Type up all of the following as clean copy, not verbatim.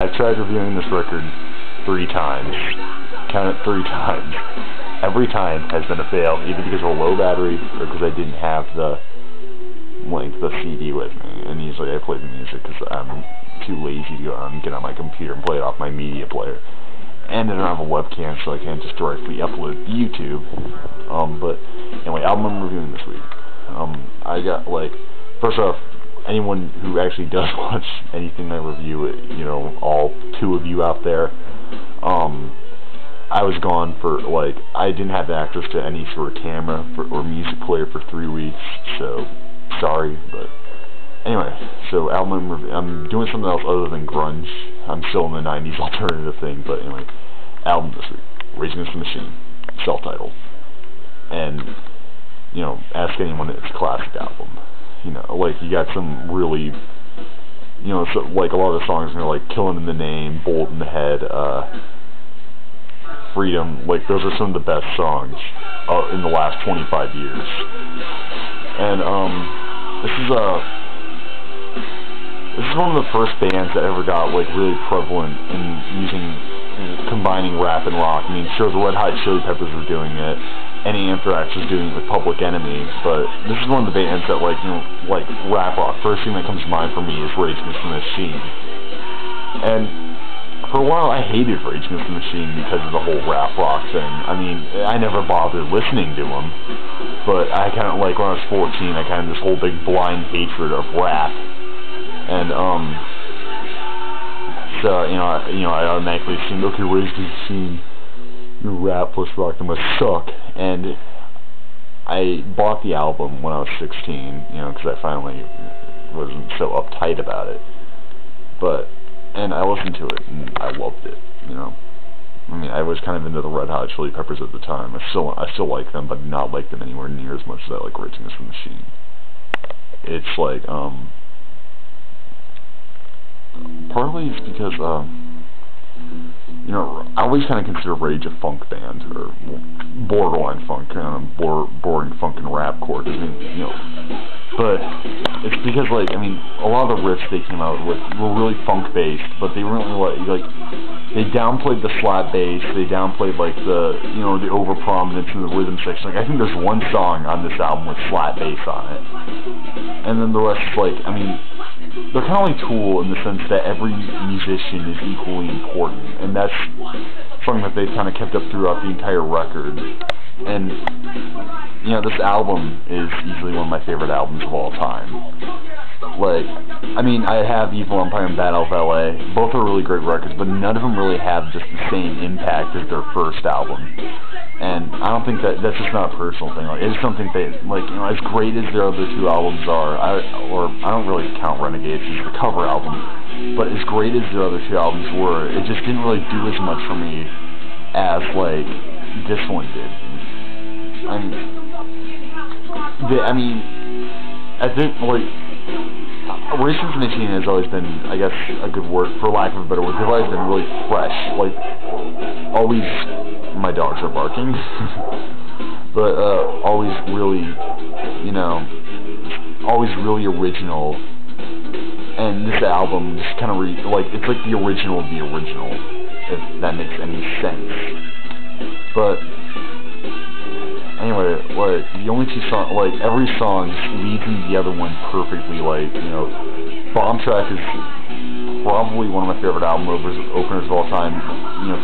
I've tried reviewing this record 3 times. Count it 3 times. Every time has been a fail, either because of a low battery or because I didn't have the CD with me. And usually I play the music because I'm too lazy to go on, get on my computer and play it off my media player. And I don't have a webcam, so I can't just directly upload it to YouTube. But anyway, album I'm reviewing this week. I got, first off, anyone who actually does watch anything I review, all 2 of you out there, I was gone for, I didn't have access to any sort of camera or music player for 3 weeks, so sorry, but anyway, so album I'm doing something else other than grunge. I'm still in the 90s alternative thing, but anyway, album this week, Rage Against the Machine, self-titled, and, ask anyone, it's a classic album. You got some really, so, a lot of the songs are Killing in the Name, Bolt in the Head, Freedom, those are some of the best songs in the last 25 years. And, this is one of the first bands that ever got, really prevalent in combining rap and rock. I mean, sure, the Red Hot Chili Peppers were doing it, and Anthrax was doing it with Public Enemy, but this is one of the bands that, rap rock. First thing that comes to mind for me is Rage Against the Machine. And for a while, I hated Rage Against the Machine because of the whole rap rock thing. I mean, I never bothered listening to them, but I kind of, when I was 14, I kind of this whole big blind hatred of rap. And, so, I automatically assumed, okay, Rage Against the Machine, rap plus rock, they must suck. And I bought the album when I was 16, because I finally wasn't so uptight about it. And I listened to it, and I loved it, I mean, I was kind of into the Red Hot Chili Peppers at the time. I still like them, but not like them anywhere near as much as I like Rage Against the Machine. It's partly it's because, I always kind of consider Rage a funk band, or borderline funk, bordering funk and rapcore, but it's because, a lot of the riffs they came out with were really funk-based, but they weren't really, they downplayed the slap bass, they downplayed, the over-prominence in the rhythm section. I think there's one song on this album with slap bass on it, and then the rest is, they're kind of like Tool in the sense that every musician is equally important, and that's something that they've kind of kept up throughout the entire record. And, this album is easily one of my favorite albums of all time. I have Evil Empire and Battle of LA. Both are really great records, but none of them really have just the same impact as their first album. And I don't think that's just not a personal thing. I just don't think they, as great as their other 2 albums are, I don't really count Renegades as the cover album, but as great as their other 2 albums were, it just didn't really do as much for me as, this one did. I think, Rage Against the Machine has always been, I guess, a good word, for lack of a better word, they've always been really fresh, always, my dogs are barking, but, always really, always really original, and this album just kind of, it's like the original of the original, if that makes any sense. But anyway, the only 2 songs, every song just leads into the other one perfectly. Bomb Track is probably one of my favorite album openers of all time.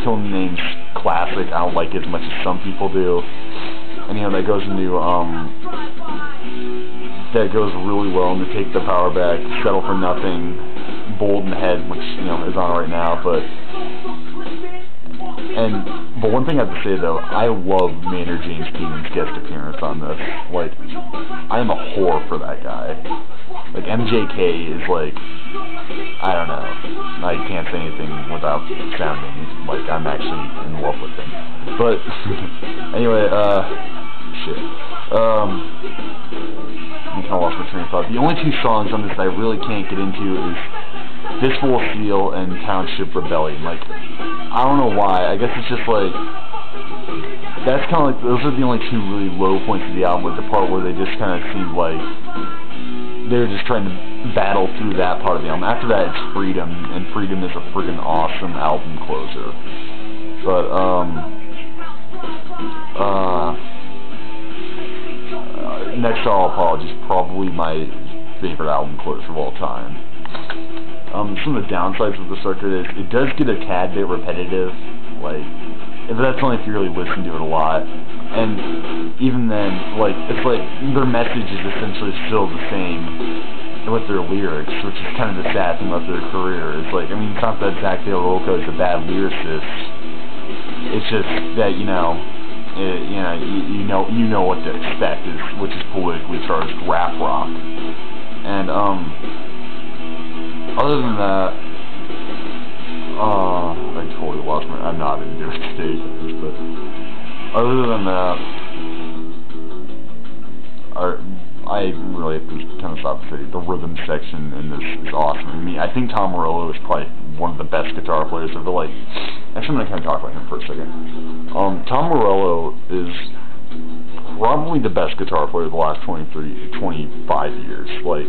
Killing the Name's classic. I don't like it as much as some people do. And that goes into that goes really well into Take the Power Back, Settle for Nothing, Bolt in the Head, which is on right now, but one thing I have to say though, I love Maynard James Keenan's guest appearance on this. I am a whore for that guy. MJK is I don't know. I can't say anything without sounding I'm actually in love with him. But anyway, shit. I kind of lost my train of thought. The only 2 songs on this that I really can't get into is Fistful of Steel and Township Rebellion. I don't know why. I guess it's just that's kind of those are the only 2 really low points of the album, the part where they just kind of seemed they were just trying to battle through that part of the album. After that, it's Freedom, and Freedom is a friggin' awesome album closer. But, Next to All Apologies, probably my favorite album closer of all time. Some of the downsides of this record is it does get a tad bit repetitive, like, but that's only if you really listen to it a lot. And even then, like, it's like their message is essentially still the same with their lyrics, which is kind of the sad thing about their career. It's like, I mean, it's not that Zach De La Rocha is a bad lyricist. It's just that, you know what to expect, which is politically charged rap rock. And other than that, I totally lost my. I'm not into it today, but other than that, I really have to kind of stop to say the rhythm section in this is awesome. I mean, I think Tom Morello is probably one of the best guitar players of the Actually, I'm gonna kind of talk about him for a second. Tom Morello is probably the best guitar player of the last 25 years. Like,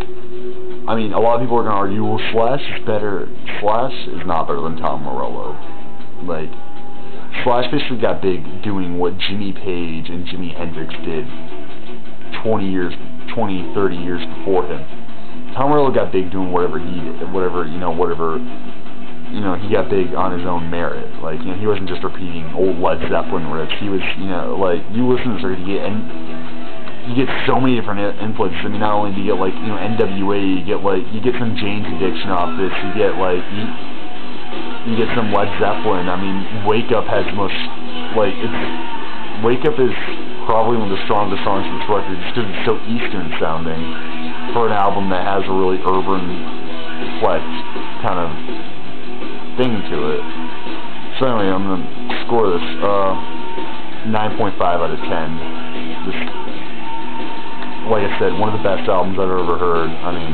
I mean, a lot of people are gonna argue, well, Slash is not better than Tom Morello. Like, Slash basically got big doing what Jimmy Page and Jimi Hendrix did 20, 30 years before him. Tom Morello got big doing whatever he got big on his own merit. Like, you know, he wasn't just repeating old Led Zeppelin riffs. He was, you know, like, you listen to this record, you get so many different influences. I mean, not only do you get, like, you know, NWA, you get some Jane's Addiction off this, you get, like, you get some Led Zeppelin. I mean, Wake Up has the most, like, Wake Up is probably one of the strongest songs of this record just because it's so Eastern sounding for an album that has a really urban flex kind of thing to it. So anyway, I'm going to score this 9.5 out of 10. This, like I said, one of the best albums I've ever heard. I mean,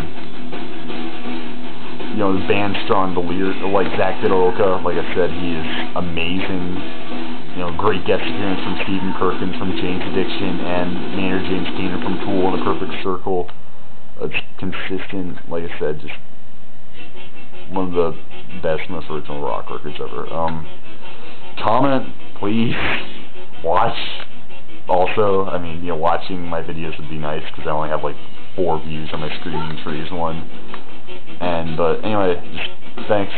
you know, the band's strong, the lyrics, like Zach De La Rocha, like I said, he is amazing. You know, great guest appearance from Stephen Perkins from Jane's Addiction and Maynard James Keenan from Tool in a Perfect Circle. It's consistent, like I said, just one of the best, most original rock records ever. Comment, please, watch. Also, I mean, you know, watching my videos would be nice because I only have like 4 views on my Screaming Trees one. But anyway, just thanks.